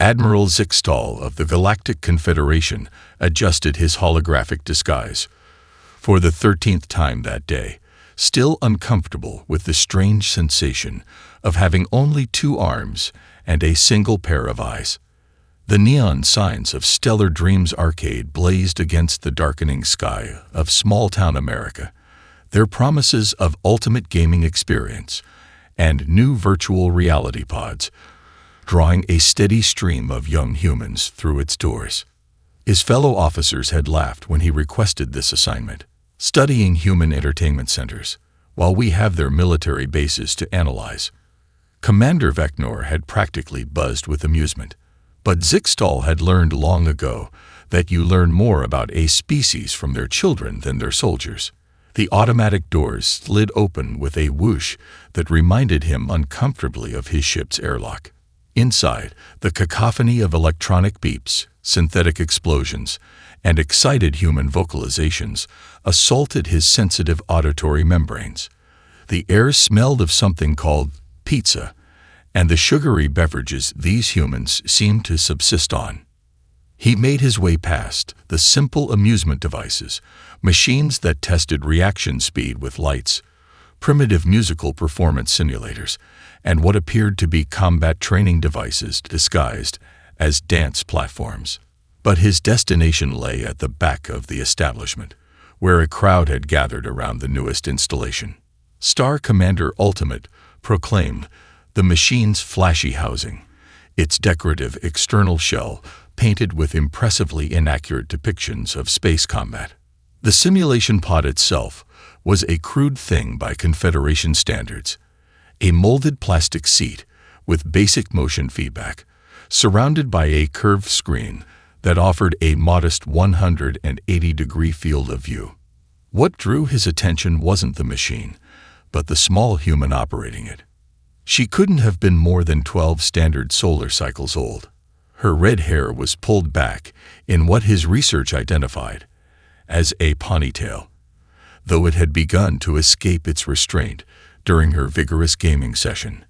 Admiral Zixtal of the Galactic Confederation adjusted his holographic disguise. For the 13th time that day, still uncomfortable with the strange sensation of having only 2 arms and a single pair of eyes. The neon signs of Stellar Dreams Arcade blazed against the darkening sky of small-town America, their promises of ultimate gaming experience and new virtual reality pods, drawing a steady stream of young humans through its doors. His fellow officers had laughed when he requested this assignment, studying human entertainment centers, while we have their military bases to analyze. Commander Vecnor had practically buzzed with amusement, but Zixtal had learned long ago that you learn more about a species from their children than their soldiers. The automatic doors slid open with a whoosh that reminded him uncomfortably of his ship's airlock. Inside, the cacophony of electronic beeps, synthetic explosions, and excited human vocalizations assaulted his sensitive auditory membranes. The air smelled of something called pizza, and the sugary beverages these humans seemed to subsist on. He made his way past the simple amusement devices, machines that tested reaction speed with lights, primitive musical performance simulators, and what appeared to be combat training devices disguised as dance platforms. But his destination lay at the back of the establishment, where a crowd had gathered around the newest installation. Star Commander Ultimate proclaimed the machine's flashy housing, its decorative external shell painted with impressively inaccurate depictions of space combat. The simulation pod itself was a crude thing by Confederation standards, a molded plastic seat with basic motion feedback, surrounded by a curved screen that offered a modest 180-degree field of view. What drew his attention wasn't the machine, but the small human operating it. She couldn't have been more than 12 standard solar cycles old. Her red hair was pulled back in what his research identified as a ponytail, though it had begun to escape its restraint during her vigorous gaming session.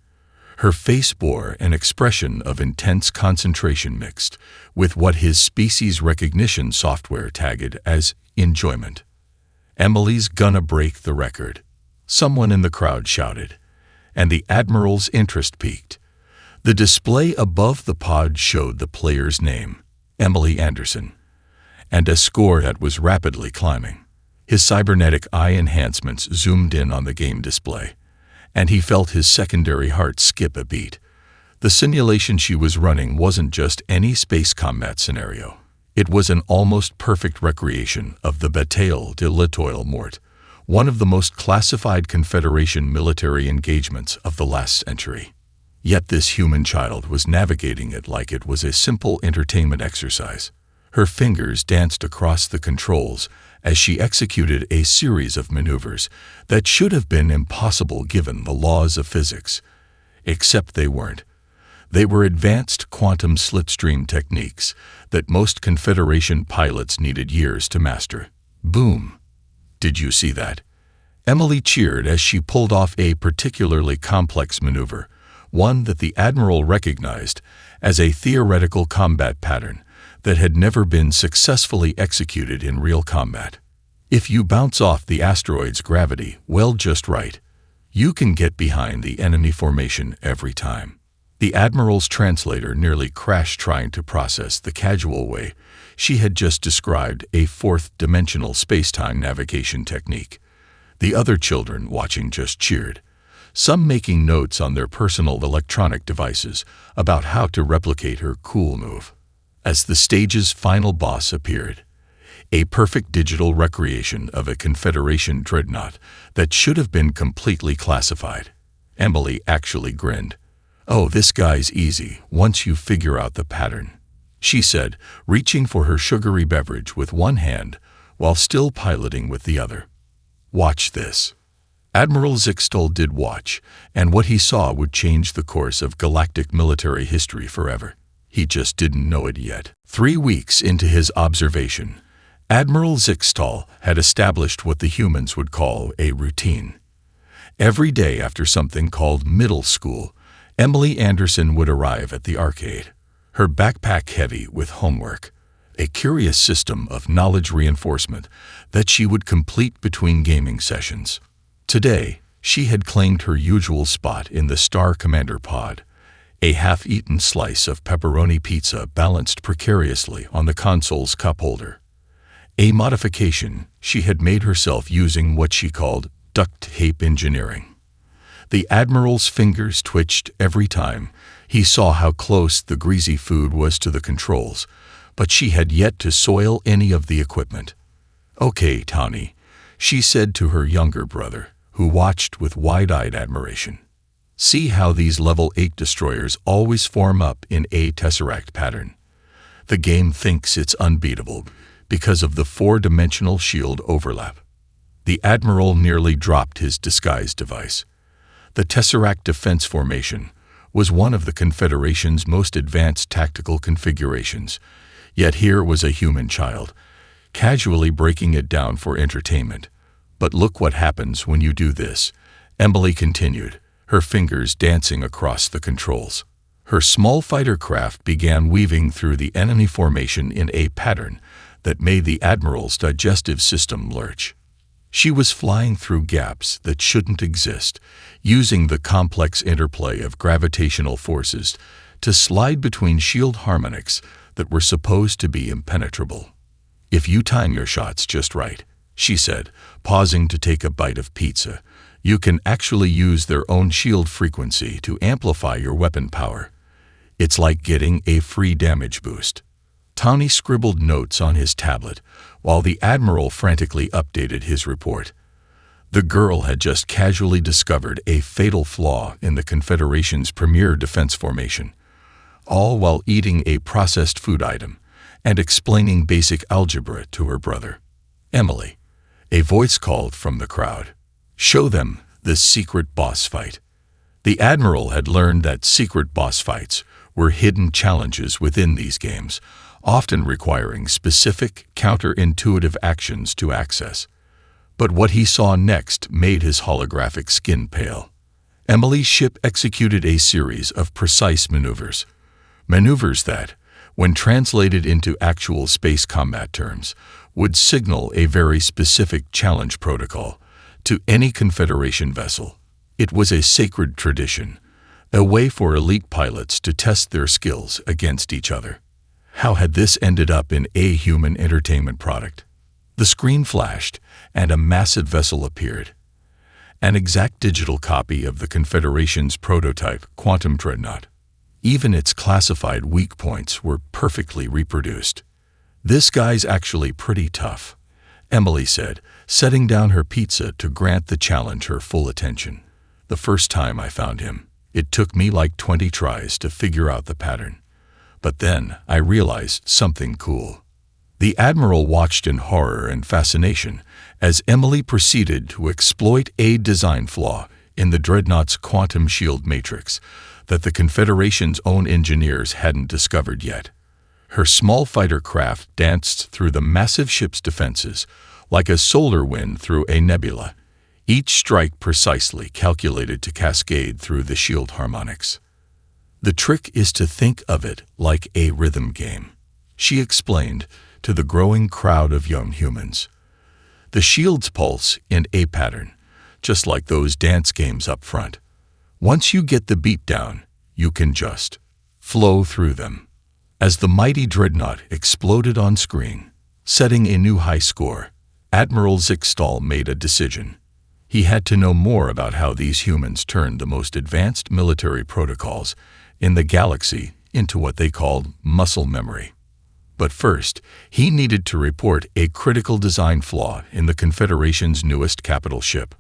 Her face bore an expression of intense concentration mixed with what his species recognition software tagged as enjoyment. "Emily's gonna break the record," someone in the crowd shouted, and the Admiral's interest peaked. The display above the pod showed the player's name, Emily Anderson, and a score that was rapidly climbing. His cybernetic eye enhancements zoomed in on the game display, and he felt his secondary heart skip a beat. The simulation she was running wasn't just any space combat scenario. It was an almost perfect recreation of the Bataille de l'Étoile Morte, one of the most classified Confederation military engagements of the last century. Yet this human child was navigating it like it was a simple entertainment exercise. Her fingers danced across the controls as she executed a series of maneuvers that should have been impossible given the laws of physics. Except they weren't. They were advanced quantum slipstream techniques that most Confederation pilots needed years to master. Boom! Did you see that? Emily cheered as she pulled off a particularly complex maneuver, one that the Admiral recognized as a theoretical combat pattern that had never been successfully executed in real combat. If you bounce off the asteroid's gravity well just right, you can get behind the enemy formation every time. The Admiral's translator nearly crashed trying to process the casual way she had just described a fourth-dimensional space-time navigation technique. The other children watching just cheered, some making notes on their personal electronic devices about how to replicate her cool move. As the stage's final boss appeared, a perfect digital recreation of a Confederation dreadnought that should have been completely classified, Emily actually grinned. "Oh, this guy's easy once you figure out the pattern," she said, reaching for her sugary beverage with one hand while still piloting with the other. "Watch this." Admiral Zixtal did watch, and what he saw would change the course of galactic military history forever. He just didn't know it yet. 3 weeks into his observation, Admiral Zixtal had established what the humans would call a routine. Every day after something called middle school, Emily Anderson would arrive at the arcade. her backpack heavy with homework, a curious system of knowledge reinforcement that she would complete between gaming sessions. Today, she had claimed her usual spot in the Star Commander pod, a half-eaten slice of pepperoni pizza balanced precariously on the console's cup holder. A modification she had made herself using what she called duct tape engineering. The Admiral's fingers twitched every time he saw how close the greasy food was to the controls, but she had yet to soil any of the equipment. "Okay, Tawny," she said to her younger brother, who watched with wide-eyed admiration. "See how these level 8 destroyers always form up in a tesseract pattern. The game thinks it's unbeatable because of the 4-dimensional shield overlap." The Admiral nearly dropped his disguise device. The tesseract defense formation was one of the Confederation's most advanced tactical configurations, yet here was a human child, casually breaking it down for entertainment. "But look what happens when you do this," Emily continued, her fingers dancing across the controls. Her small fighter craft began weaving through the enemy formation in a pattern that made the Admiral's digestive system lurch. She was flying through gaps that shouldn't exist, using the complex interplay of gravitational forces to slide between shield harmonics that were supposed to be impenetrable. "If you time your shots just right," she said, pausing to take a bite of pizza, "you can actually use their own shield frequency to amplify your weapon power. It's like getting a free damage boost." Tawny scribbled notes on his tablet, while the Admiral frantically updated his report. The girl had just casually discovered a fatal flaw in the Confederation's premier defense formation, all while eating a processed food item and explaining basic algebra to her brother. "Emily," a voice called from the crowd, "show them the secret boss fight." The Admiral had learned that secret boss fights were hidden challenges within these games, often requiring specific, counterintuitive actions to access. But what he saw next made his holographic skin pale. Emily's ship executed a series of precise maneuvers that, when translated into actual space combat terms, would signal a very specific challenge protocol to any Confederation vessel. It was a sacred tradition, a way for elite pilots to test their skills against each other. How had this ended up in a human entertainment product? The screen flashed, and a massive vessel appeared. An exact digital copy of the Confederation's prototype quantum dreadnought. Even its classified weak points were perfectly reproduced. "This guy's actually pretty tough," Emily said, setting down her pizza to grant the challenge her full attention. "The first time I found him, it took me like 20 tries to figure out the pattern. But then I realized something cool." The Admiral watched in horror and fascination as Emily proceeded to exploit a design flaw in the dreadnought's quantum shield matrix that the Confederation's own engineers hadn't discovered yet. Her small fighter craft danced through the massive ship's defenses like a solar wind through a nebula, each strike precisely calculated to cascade through the shield harmonics. "The trick is to think of it like a rhythm game," she explained to the growing crowd of young humans. "The shields pulse in a pattern, just like those dance games up front. Once you get the beat down, you can just flow through them." As the mighty dreadnought exploded on screen, setting a new high score, Admiral Zickstall made a decision. He had to know more about how these humans turned the most advanced military protocols in the galaxy into what they called muscle memory. But first, he needed to report a critical design flaw in the Confederation's newest capital ship,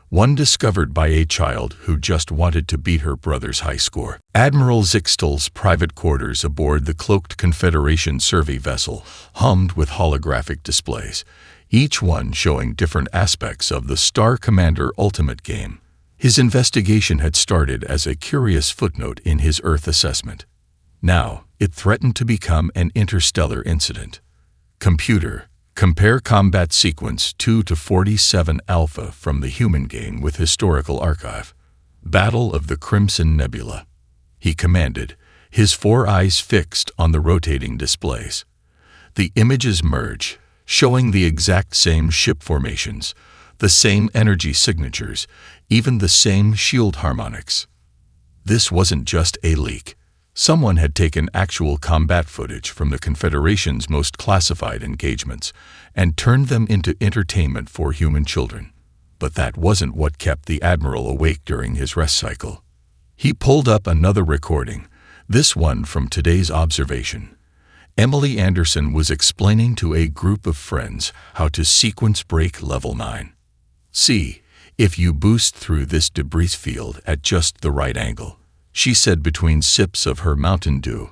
one discovered by a child who just wanted to beat her brother's high score. Admiral Zickstall's private quarters aboard the cloaked Confederation survey vessel hummed with holographic displays, each one showing different aspects of the Star Commander Ultimate game. His investigation had started as a curious footnote in his Earth assessment. Now, it threatened to become an interstellar incident. "Computer, compare combat sequence 2 to 47 alpha from the human game with historical archive. Battle of the Crimson Nebula," he commanded, his 4 eyes fixed on the rotating displays. The images merge, showing the exact same ship formations, the same energy signatures, even the same shield harmonics. This wasn't just a leak. Someone had taken actual combat footage from the Confederation's most classified engagements and turned them into entertainment for human children. But that wasn't what kept the Admiral awake during his rest cycle. He pulled up another recording, this one from today's observation. Emily Anderson was explaining to a group of friends how to sequence break level 9. See, if you boost through this debris field at just the right angle, she said between sips of her Mountain Dew.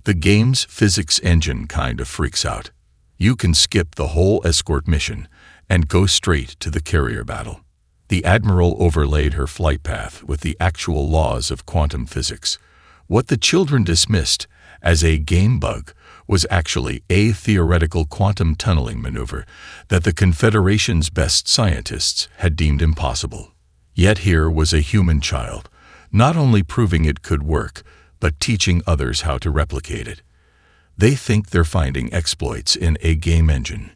The game's physics engine kind of freaks out. You can skip the whole escort mission and go straight to the carrier battle. The Admiral overlaid her flight path with the actual laws of quantum physics. What the children dismissed as a game bug was actually a theoretical quantum tunneling maneuver that the Confederation's best scientists had deemed impossible. Yet here was a human child, not only proving it could work, but teaching others how to replicate it. They think they're finding exploits in a game engine.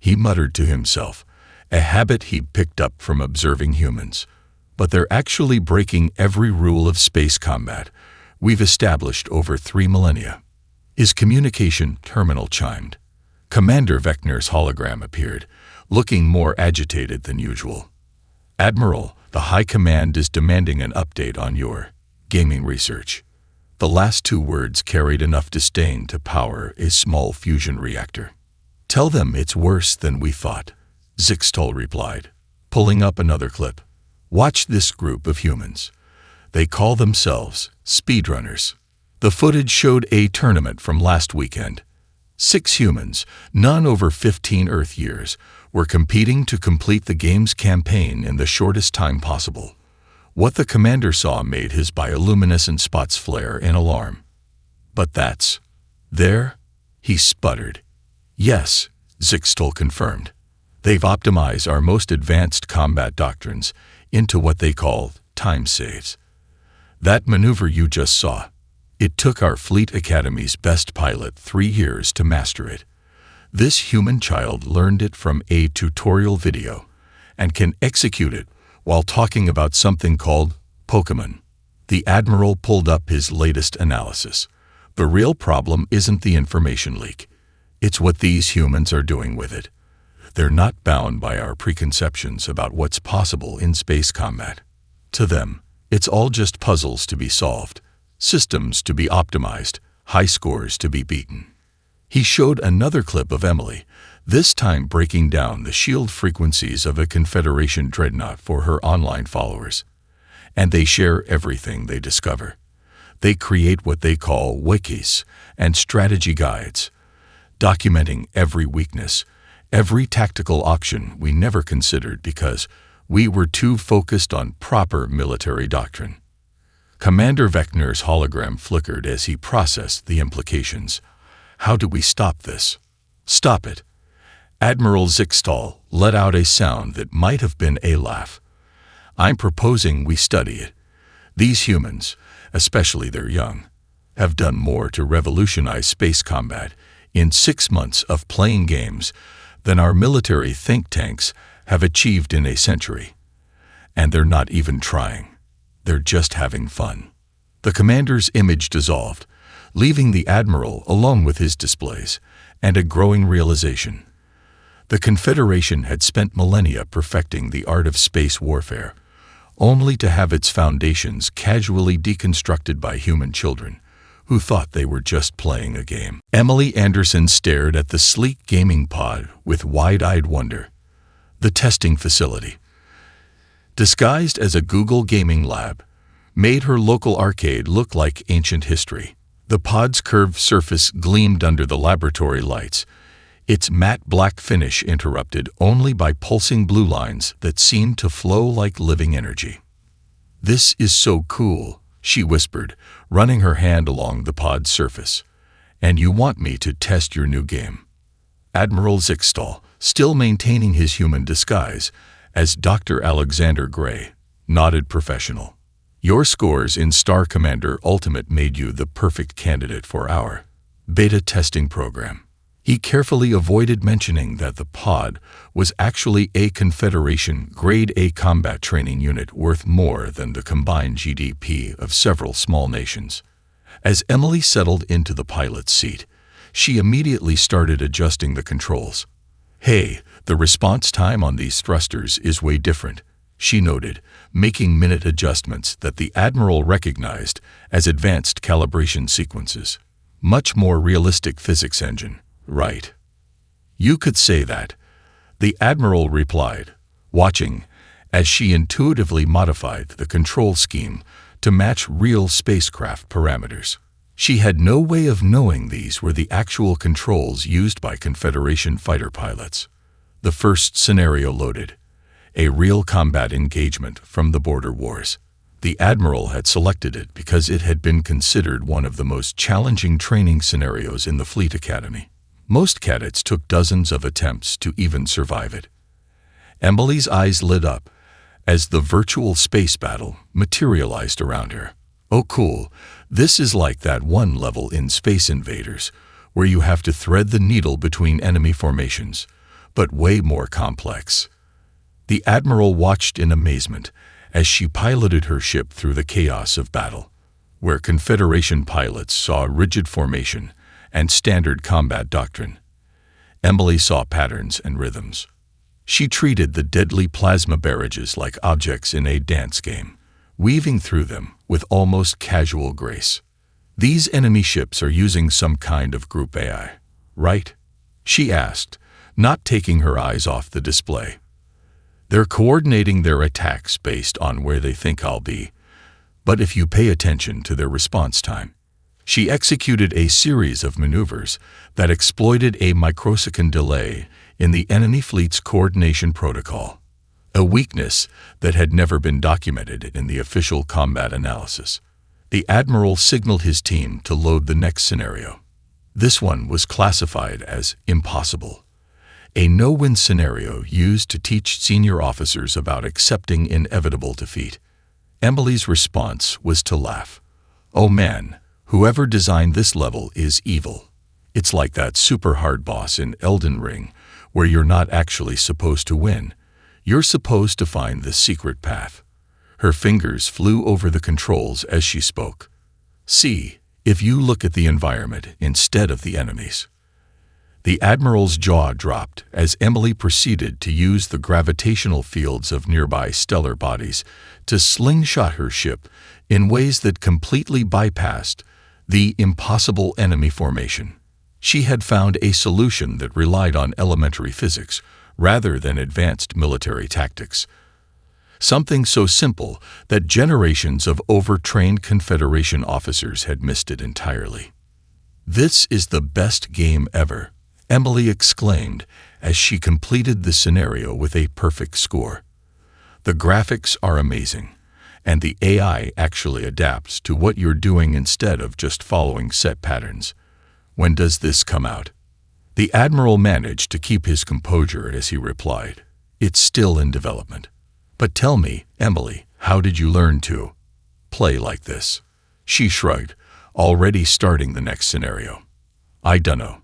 He muttered to himself, a habit he'd picked up from observing humans. But they're actually breaking every rule of space combat we've established over 3 millennia. His communication terminal chimed. Commander Vector's hologram appeared, looking more agitated than usual. Admiral, the High Command is demanding an update on your gaming research. The last 2 words carried enough disdain to power a small fusion reactor. Tell them it's worse than we thought, Zixtal replied, pulling up another clip. Watch this group of humans. They call themselves speedrunners. The footage showed a tournament from last weekend. 6 humans, none over 15 Earth years, were competing to complete the game's campaign in the shortest time possible. What the commander saw made his bioluminescent spots flare in alarm. But that's there? He sputtered. Yes, Zixtal confirmed. They've optimized our most advanced combat doctrines into what they call time saves. That maneuver you just saw, it took our Fleet Academy's best pilot 3 years to master it. This human child learned it from a tutorial video and can execute it while talking about something called Pokemon. The Admiral pulled up his latest analysis. The real problem isn't the information leak. It's what these humans are doing with it. They're not bound by our preconceptions about what's possible in space combat. To them, it's all just puzzles to be solved, systems to be optimized, high scores to be beaten. He showed another clip of Emily, this time breaking down the shield frequencies of a Confederation dreadnought for her online followers. And they share everything they discover. They create what they call wikis and strategy guides, documenting every weakness, every tactical option we never considered because we were too focused on proper military doctrine. Commander Vector's hologram flickered as he processed the implications. How do we stop this? Stop it. Admiral Zixtal let out a sound that might have been a laugh. I'm proposing we study it. These humans, especially their young, have done more to revolutionize space combat in 6 months of playing games than our military think tanks have achieved in a century. And they're not even trying. They're just having fun. The commander's image dissolved, leaving the Admiral alone with his displays and a growing realization. The Confederation had spent millennia perfecting the art of space warfare, only to have its foundations casually deconstructed by human children who thought they were just playing a game. Emily Anderson stared at the sleek gaming pod with wide-eyed wonder. The testing facility, disguised as a Google gaming lab, made her local arcade look like ancient history. The pod's curved surface gleamed under the laboratory lights, its matte black finish interrupted only by pulsing blue lines that seemed to flow like living energy. "This is so cool," she whispered, running her hand along the pod's surface. "And you want me to test your new game?" Admiral Zixtal, still maintaining his human disguise as Dr. Alexander Gray, nodded professional. Your scores in Star Commander Ultimate made you the perfect candidate for our beta testing program. He carefully avoided mentioning that the pod was actually a Confederation Grade A combat training unit worth more than the combined GDP of several small nations. As Emily settled into the pilot's seat, she immediately started adjusting the controls. "Hey, the response time on these thrusters is way different," she noted, making minute adjustments that the Admiral recognized as advanced calibration sequences. "Much more realistic physics engine, right?" "You could say that," the Admiral replied, watching as she intuitively modified the control scheme to match real spacecraft parameters. She had no way of knowing these were the actual controls used by Confederation fighter pilots. The first scenario loaded. A real combat engagement from the border wars. The Admiral had selected it because it had been considered one of the most challenging training scenarios in the Fleet Academy. Most cadets took dozens of attempts to even survive it. Emily's eyes lit up as the virtual space battle materialized around her. "Oh cool, this is like that one level in Space Invaders where you have to thread the needle between enemy formations, but way more complex." The Admiral watched in amazement as she piloted her ship through the chaos of battle, where Confederation pilots saw rigid formation and standard combat doctrine. Emily saw patterns and rhythms. She treated the deadly plasma barrages like objects in a dance game, weaving through them with almost casual grace. "These enemy ships are using some kind of group AI, right?" she asked, not taking her eyes off the display. "They're coordinating their attacks based on where they think I'll be, but if you pay attention to their response time." She executed a series of maneuvers that exploited a microsecond delay in the enemy fleet's coordination protocol, a weakness that had never been documented in the official combat analysis. The Admiral signaled his team to load the next scenario. This one was classified as impossible, a no-win scenario used to teach senior officers about accepting inevitable defeat. Emily's response was to laugh. "Oh man, whoever designed this level is evil. It's like that super hard boss in Elden Ring, where you're not actually supposed to win. You're supposed to find the secret path." Her fingers flew over the controls as she spoke. "See, if you look at the environment instead of the enemies." The Admiral's jaw dropped as Emily proceeded to use the gravitational fields of nearby stellar bodies to slingshot her ship in ways that completely bypassed the impossible enemy formation. She had found a solution that relied on elementary physics rather than advanced military tactics. Something so simple that generations of overtrained Confederation officers had missed it entirely. "This is the best game ever," Emily exclaimed as she completed the scenario with a perfect score. "The graphics are amazing, and the AI actually adapts to what you're doing instead of just following set patterns. When does this come out?" The Admiral managed to keep his composure as he replied, "It's still in development." "But tell me, Emily, how did you learn to play like this?" She shrugged, already starting the next scenario. "I dunno.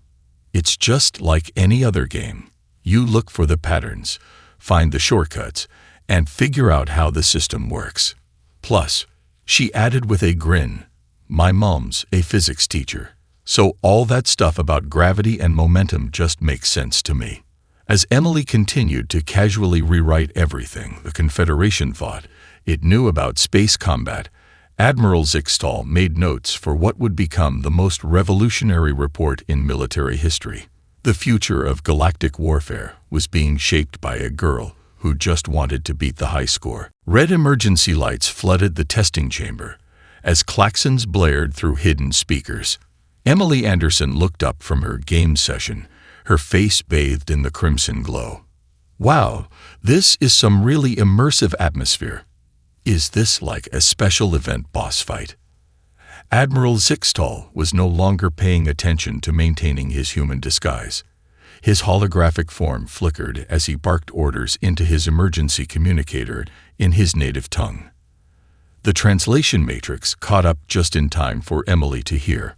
It's just like any other game. You look for the patterns, find the shortcuts, and figure out how the system works. Plus," she added with a grin, "my mom's a physics teacher, so all that stuff about gravity and momentum just makes sense to me." As Emily continued to casually rewrite everything the Confederation thought it knew about space combat, Admiral Zixtal made notes for what would become the most revolutionary report in military history. The future of galactic warfare was being shaped by a girl who just wanted to beat the high score. Red emergency lights flooded the testing chamber as klaxons blared through hidden speakers. Emily Anderson looked up from her game session, her face bathed in the crimson glow. "Wow, this is some really immersive atmosphere. Is this like a special event boss fight?" Admiral Zixtal was no longer paying attention to maintaining his human disguise. His holographic form flickered as he barked orders into his emergency communicator in his native tongue. The translation matrix caught up just in time for Emily to hear.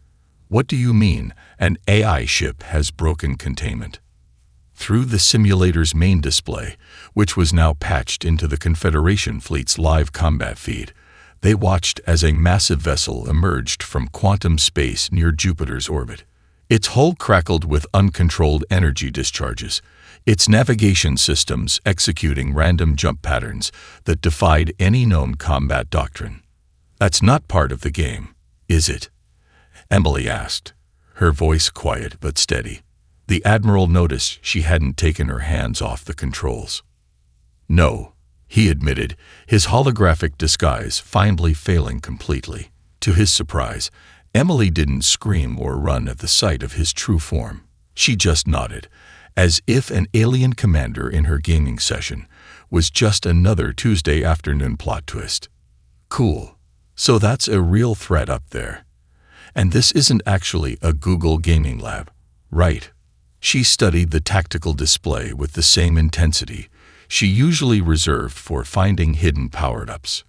"What do you mean, an AI ship has broken containment?" Through the simulator's main display, which was now patched into the Confederation fleet's live combat feed, they watched as a massive vessel emerged from quantum space near Jupiter's orbit. Its hull crackled with uncontrolled energy discharges, its navigation systems executing random jump patterns that defied any known combat doctrine. "That's not part of the game, is it?" Emily asked, her voice quiet but steady. The Admiral noticed she hadn't taken her hands off the controls. "No," he admitted, his holographic disguise finally failing completely. To his surprise, Emily didn't scream or run at the sight of his true form. She just nodded, as if an alien commander in her gaming session was just another Tuesday afternoon plot twist. "Cool. So that's a real threat up there. And this isn't actually a Google gaming lab, right?" She studied the tactical display with the same intensity she usually reserved for finding hidden power-ups.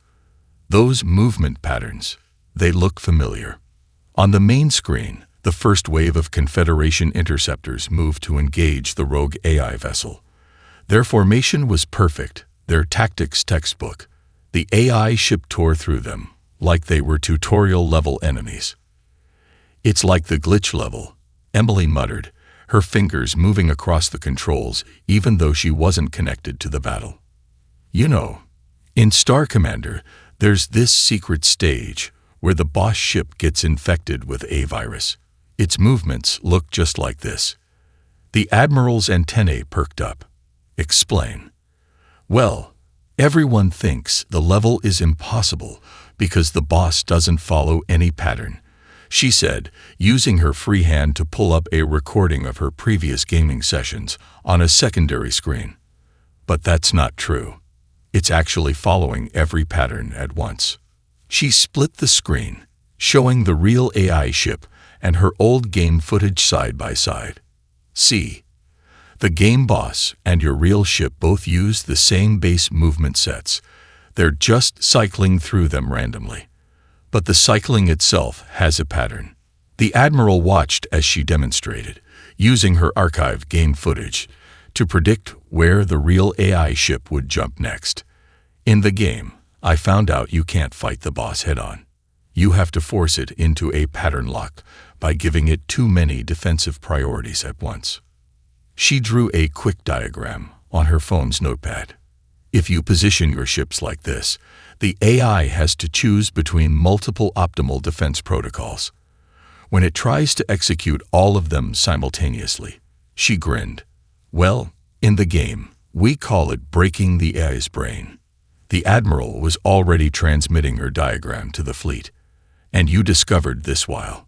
Those movement patterns, they look familiar. On the main screen, the first wave of Confederation interceptors moved to engage the rogue AI vessel. Their formation was perfect, their tactics textbook. The AI ship tore through them, like they were tutorial-level enemies. "It's like the glitch level," Emily muttered, her fingers moving across the controls even though she wasn't connected to the battle. "You know, in Star Commander, there's this secret stage where the boss ship gets infected with a virus. Its movements look just like this." The Admiral's antennae perked up. "Explain." "Well, everyone thinks the level is impossible because the boss doesn't follow any pattern," she said, using her free hand to pull up a recording of her previous gaming sessions on a secondary screen. "But that's not true. It's actually following every pattern at once." She split the screen, showing the real AI ship and her old game footage side by side. "See, the game boss and your real ship both use the same base movement sets. They're just cycling through them randomly. But the cycling itself has a pattern." The Admiral watched as she demonstrated, using her archived game footage to predict where the real AI ship would jump next. "In the game, I found out you can't fight the boss head-on. You have to force it into a pattern lock by giving it too many defensive priorities at once." She drew a quick diagram on her phone's notepad. "If you position your ships like this, the AI has to choose between multiple optimal defense protocols. When it tries to execute all of them simultaneously," she grinned, "well, in the game, we call it breaking the AI's brain." The Admiral was already transmitting her diagram to the fleet. "And you discovered this while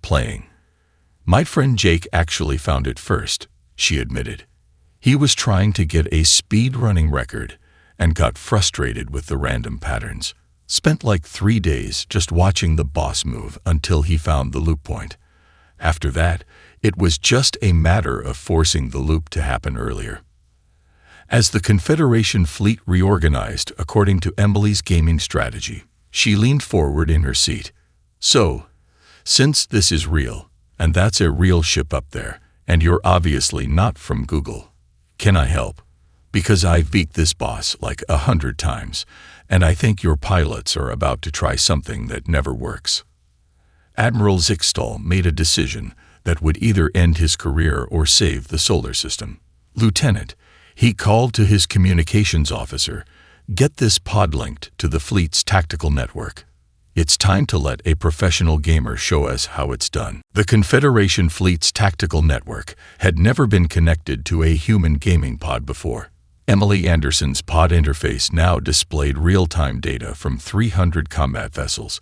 playing." "My friend Jake actually found it first," she admitted. "He was trying to get a speed-running record and got frustrated with the random patterns. Spent like 3 days just watching the boss move until he found the loop point. After that, it was just a matter of forcing the loop to happen earlier." As the Confederation fleet reorganized according to Emily's gaming strategy, she leaned forward in her seat. "So, since this is real, and that's a real ship up there, and you're obviously not from Google, can I help? Because I've beat this boss like 100 times, and I think your pilots are about to try something that never works." Admiral Zixtal made a decision that would either end his career or save the solar system. "Lieutenant," he called to his communications officer, "get this pod linked to the fleet's tactical network. It's time to let a professional gamer show us how it's done." The Confederation fleet's tactical network had never been connected to a human gaming pod before. Emily Anderson's pod interface now displayed real-time data from 300 combat vessels,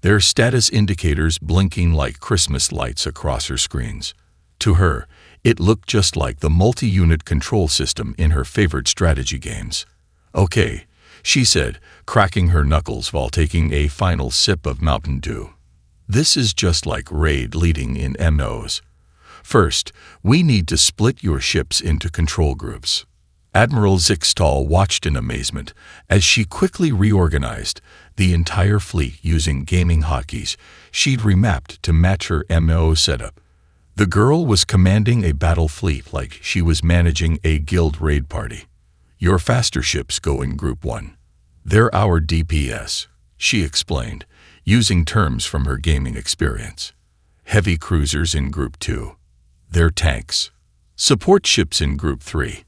their status indicators blinking like Christmas lights across her screens. To her, it looked just like the multi-unit control system in her favorite strategy games. "Okay," she said, cracking her knuckles while taking a final sip of Mountain Dew. "This is just like raid leading in MOs. First, we need to split your ships into control groups. Admiral Zixtal watched in amazement as she quickly reorganized the entire fleet using gaming hotkeys she'd remapped to match her MO setup. The girl was commanding a battle fleet like she was managing a guild raid party. "Your faster ships go in Group 1. They're our DPS," she explained, using terms from her gaming experience. "Heavy cruisers in Group 2. They're tanks. Support ships in Group 3.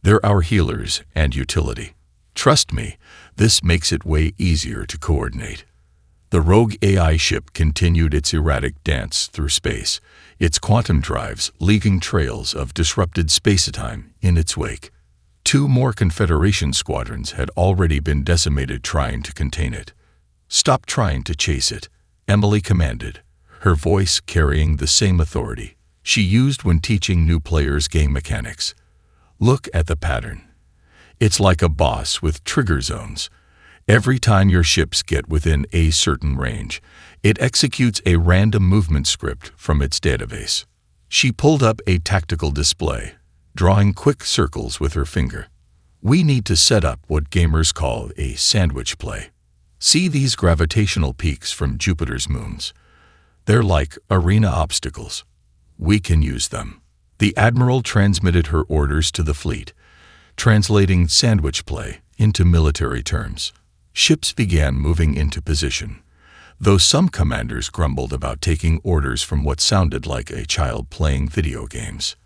They're our healers and utility. Trust me, this makes it way easier to coordinate." The rogue AI ship continued its erratic dance through space, its quantum drives leaving trails of disrupted space-time in its wake. 2 more Confederation squadrons had already been decimated trying to contain it. "Stop trying to chase it," Emily commanded, her voice carrying the same authority she used when teaching new players game mechanics. "Look at the pattern. It's like a boss with trigger zones. Every time your ships get within a certain range, it executes a random movement script from its database." She pulled up a tactical display, drawing quick circles with her finger. "We need to set up what gamers call a sandwich play. See these gravitational peaks from Jupiter's moons? They're like arena obstacles. We can use them." The Admiral transmitted her orders to the fleet, translating sandwich play into military terms. Ships began moving into position, though some commanders grumbled about taking orders from what sounded like a child playing video games.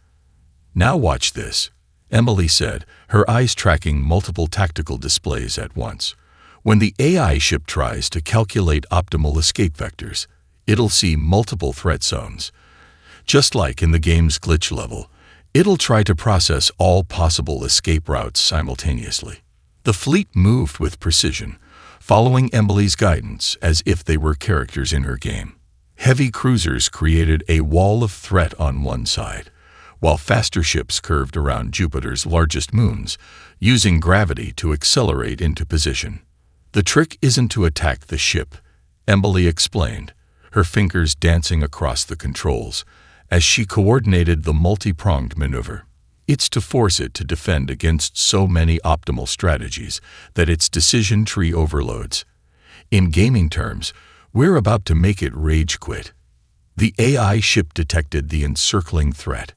"Now watch this," Emily said, her eyes tracking multiple tactical displays at once. "When the AI ship tries to calculate optimal escape vectors, it'll see multiple threat zones. Just like in the game's glitch level, it'll try to process all possible escape routes simultaneously." The fleet moved with precision, following Emily's guidance as if they were characters in her game. Heavy cruisers created a wall of threat on one side, while faster ships curved around Jupiter's largest moons, using gravity to accelerate into position. "The trick isn't to attack the ship," Emily explained, her fingers dancing across the controls as she coordinated the multi-pronged maneuver. "It's to force it to defend against so many optimal strategies that its decision tree overloads. In gaming terms, we're about to make it rage quit." The AI ship detected the encircling threat.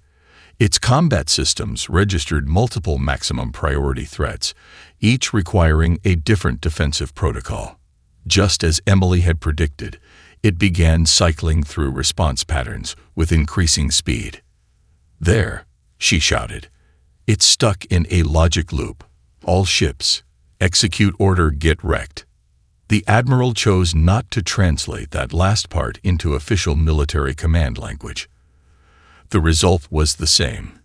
Its combat systems registered multiple maximum priority threats, each requiring a different defensive protocol. Just as Emily had predicted, it began cycling through response patterns with increasing speed. "There," she shouted. "It's stuck in a logic loop. All ships, execute order, get wrecked." The Admiral chose not to translate that last part into official military command language. The result was the same.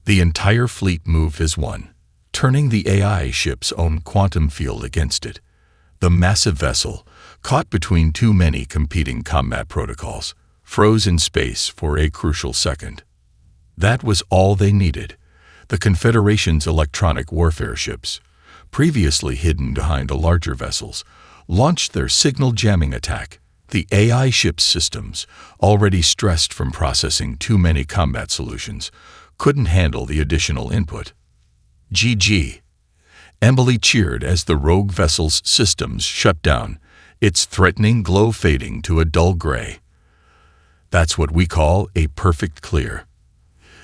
The entire fleet moved as one, turning the AI ship's own quantum field against it. The massive vessel, caught between too many competing combat protocols, froze in space for a crucial second. That was all they needed. The Confederation's electronic warfare ships, previously hidden behind the larger vessels, launched their signal jamming attack. The AI ship's systems, already stressed from processing too many combat solutions, couldn't handle the additional input. "GG." Emily cheered as the rogue vessel's systems shut down, its threatening glow fading to a dull gray. "That's what we call a perfect clear."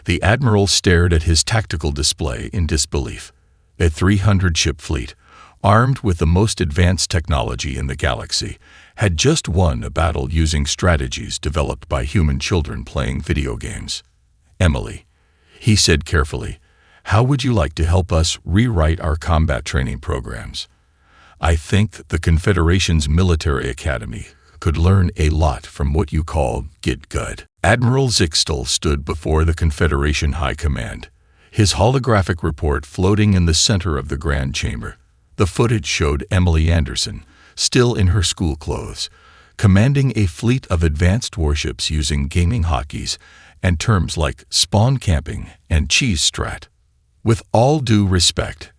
The Admiral stared at his tactical display in disbelief. A 300-ship fleet, armed with the most advanced technology in the galaxy, had just won a battle using strategies developed by human children playing video games. "Emily," he said carefully, "how would you like to help us rewrite our combat training programs? I think the Confederation's military academy could learn a lot from what you call Get Good." Admiral Zixtal stood before the Confederation High Command, his holographic report floating in the center of the Grand Chamber. The footage showed Emily Anderson, still in her school clothes, commanding a fleet of advanced warships using gaming hotkeys and terms like spawn camping and cheese strat. "With all due respect,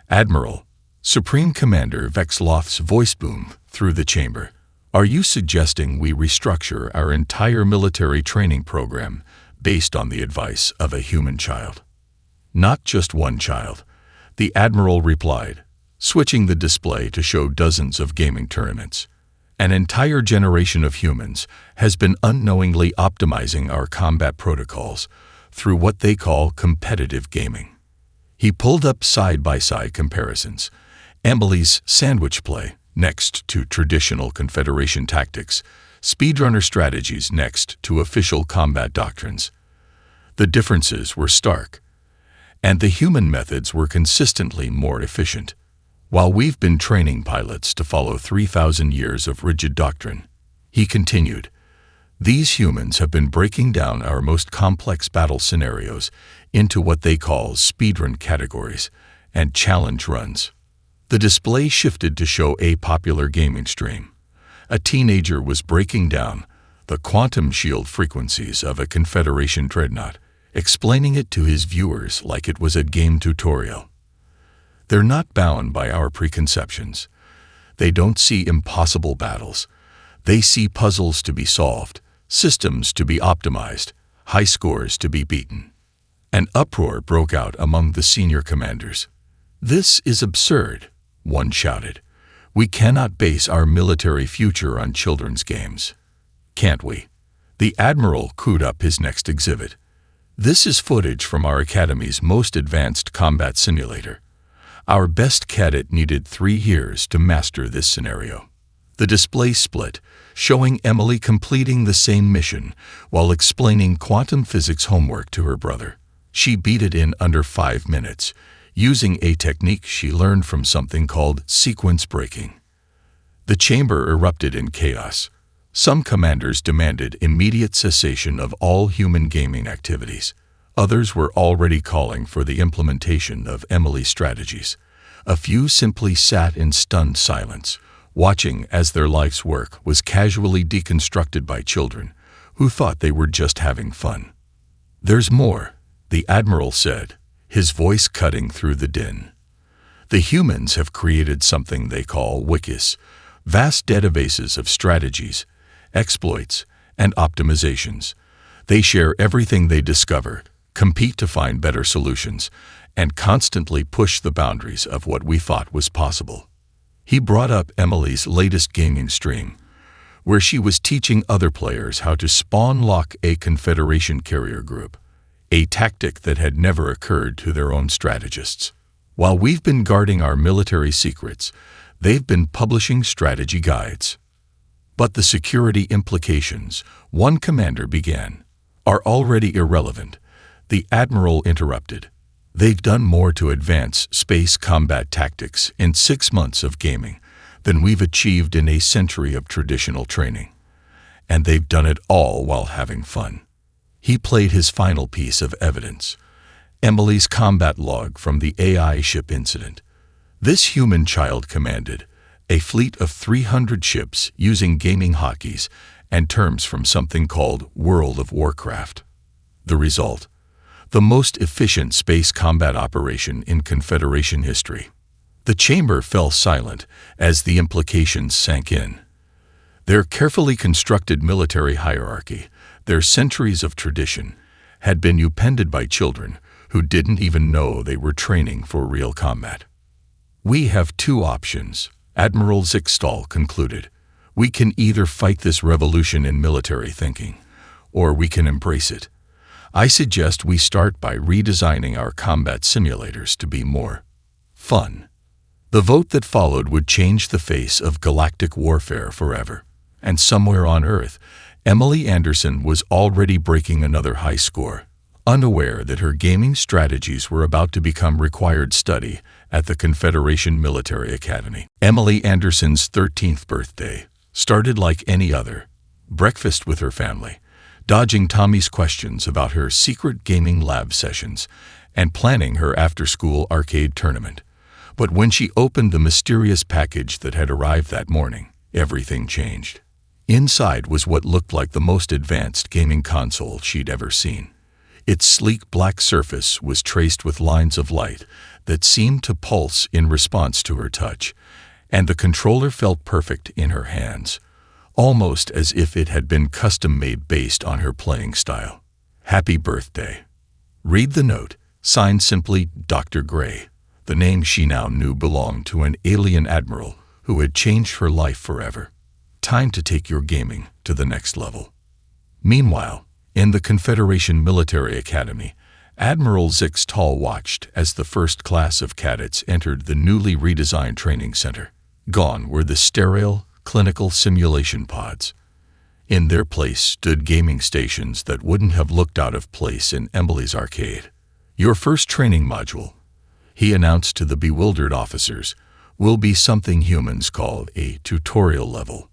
Admiral," Supreme Commander Vexloth's voice boomed through the chamber, "are you suggesting we restructure our entire military training program based on the advice of a human child?" "Not just one child," The Admiral replied, switching the display to show dozens of gaming tournaments. An entire generation of humans has been unknowingly optimizing our combat protocols through what they call competitive gaming. He pulled up side-by-side comparisons. Emily's sandwich play next to traditional Confederation tactics, speedrunner strategies next to official combat doctrines. The differences were stark, and the human methods were consistently more efficient. While we've been training pilots to follow 3,000 years of rigid doctrine, he continued, these humans have been breaking down our most complex battle scenarios into what they call speedrun categories and challenge runs. The display shifted to show a popular gaming stream. A teenager was breaking down the quantum shield frequencies of a Confederation dreadnought, explaining it to his viewers like it was a game tutorial. They're not bound by our preconceptions. They don't see impossible battles. They see puzzles to be solved, systems to be optimized, high scores to be beaten. An uproar broke out among the senior commanders. This is absurd, one shouted. We cannot base our military future on children's games. Can't we? The Admiral cooed up his next exhibit. This is footage from our Academy's most advanced combat simulator. Our best cadet needed 3 years to master this scenario. The display split, showing Emily completing the same mission while explaining quantum physics homework to her brother. She beat it in under 5 minutes, using a technique she learned from something called sequence breaking. The chamber erupted in chaos. Some commanders demanded immediate cessation of all human gaming activities. Others were already calling for the implementation of Emily's strategies. A few simply sat in stunned silence, watching as their life's work was casually deconstructed by children who thought they were just having fun. There's more, the Admiral said, his voice cutting through the din. The humans have created something they call wikis, vast databases of strategies, exploits, and optimizations. They share everything they discover, compete to find better solutions, and constantly push the boundaries of what we thought was possible. He brought up Emily's latest gaming stream, where she was teaching other players how to spawn lock a Confederation carrier group, a tactic that had never occurred to their own strategists. While we've been guarding our military secrets, they've been publishing strategy guides. But the security implications, one commander began, are already irrelevant. The Admiral interrupted. They've done more to advance space combat tactics in 6 months of gaming than we've achieved in a century of traditional training. And they've done it all while having fun. He played his final piece of evidence, Emily's combat log from the AI ship incident. This human child commanded a fleet of 300 ships using gaming hotkeys and terms from something called World of Warcraft. The result? The most efficient space combat operation in Confederation history. The chamber fell silent as the implications sank in. Their carefully constructed military hierarchy, their centuries of tradition, had been upended by children who didn't even know they were training for real combat. We have 2 options, Admiral Zickstall concluded. We can either fight this revolution in military thinking, or we can embrace it. I suggest we start by redesigning our combat simulators to be more fun. The vote that followed would change the face of galactic warfare forever. And somewhere on Earth, Emily Anderson was already breaking another high score, unaware that her gaming strategies were about to become required study at the Confederation Military Academy. Emily Anderson's 13th birthday started like any other, breakfast with her family, dodging Tommy's questions about her secret gaming lab sessions, and planning her after-school arcade tournament. But when she opened the mysterious package that had arrived that morning, everything changed. Inside was what looked like the most advanced gaming console she'd ever seen. Its sleek black surface was traced with lines of light that seemed to pulse in response to her touch, and the controller felt perfect in her hands, almost as if it had been custom-made based on her playing style. Happy birthday. Read the note, signed simply Dr. Gray. The name she now knew belonged to an alien admiral who had changed her life forever. Time to take your gaming to the next level. Meanwhile, in the Confederation Military Academy, Admiral Zixtal watched as the first class of cadets entered the newly redesigned training center. Gone were the sterile, clinical simulation pods. In their place stood gaming stations that wouldn't have looked out of place in Emily's arcade. Your first training module, he announced to the bewildered officers, will be something humans call a tutorial level.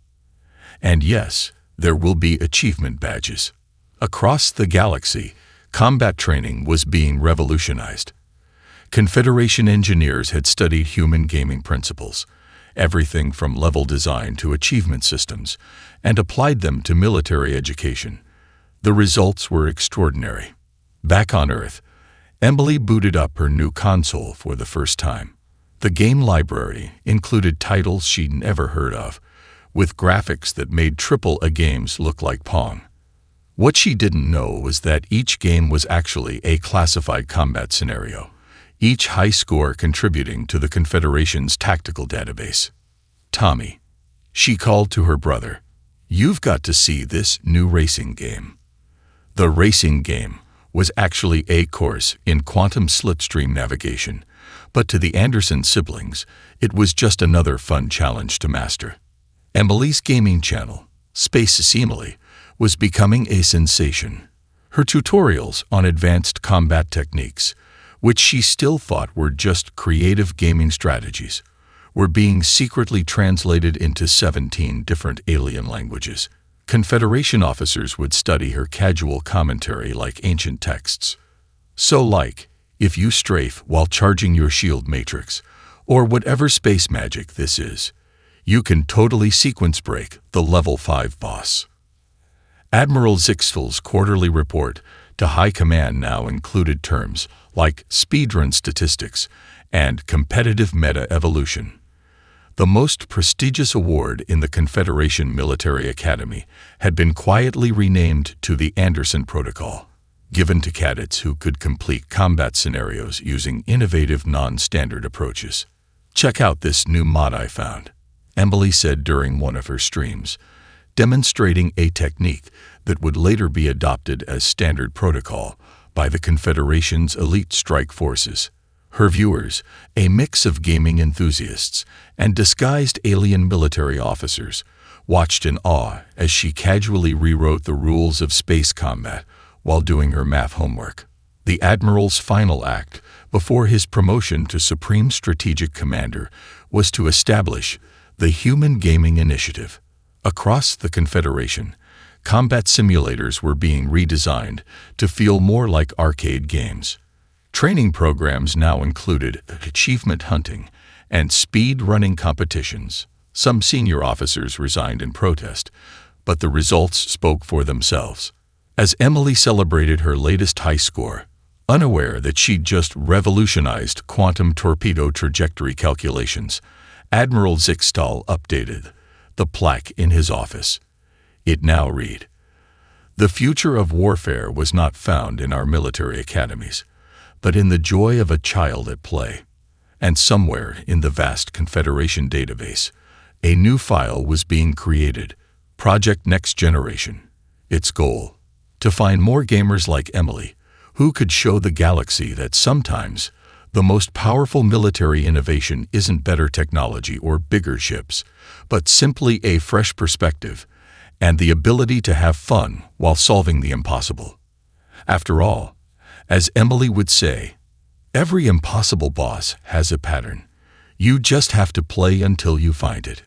And yes, there will be achievement badges. Across the galaxy, combat training was being revolutionized. Confederation engineers had studied human gaming principles, everything from level design to achievement systems, and applied them to military education. The results were extraordinary. Back on Earth, Emily booted up her new console for the first time. The game library included titles she'd never heard of, with graphics that made AAA games look like Pong. What she didn't know was that each game was actually a classified combat scenario, each high score contributing to the Confederation's tactical database. Tommy, she called to her brother, you've got to see this new racing game. The racing game was actually a course in quantum slipstream navigation, but to the Anderson siblings, it was just another fun challenge to master. Emily's gaming channel, Space Emily, was becoming a sensation. Her tutorials on advanced combat techniques, which she still thought were just creative gaming strategies, were being secretly translated into 17 different alien languages. Confederation officers would study her casual commentary like ancient texts. So like, if you strafe while charging your shield matrix, or whatever space magic this is, you can totally sequence break the level 5 boss. Admiral Zixtal's quarterly report to High Command now included terms like speedrun statistics and competitive meta-evolution. The most prestigious award in the Confederation Military Academy had been quietly renamed to the Anderson Protocol, given to cadets who could complete combat scenarios using innovative non-standard approaches. Check out this new mod I found, Emily said during one of her streams, demonstrating a technique that would later be adopted as standard protocol by the Confederation's elite strike forces. Her viewers, a mix of gaming enthusiasts and disguised alien military officers, watched in awe as she casually rewrote the rules of space combat while doing her math homework. The Admiral's final act, before his promotion to Supreme Strategic Commander, was to establish the Human Gaming Initiative. Across the Confederation, combat simulators were being redesigned to feel more like arcade games. Training programs now included achievement hunting and speed running competitions. Some senior officers resigned in protest, but the results spoke for themselves. As Emily celebrated her latest high score, unaware that she'd just revolutionized quantum torpedo trajectory calculations, Admiral Zixtal updated the plaque in his office. It now read, "The future of warfare was not found in our military academies, but in the joy of a child at play." And somewhere in the vast Confederation database, a new file was being created, Project Next Generation. Its goal, to find more gamers like Emily, who could show the galaxy that sometimes the most powerful military innovation isn't better technology or bigger ships, but simply a fresh perspective and the ability to have fun while solving the impossible. After all, as Emily would say, every impossible boss has a pattern. You just have to play until you find it.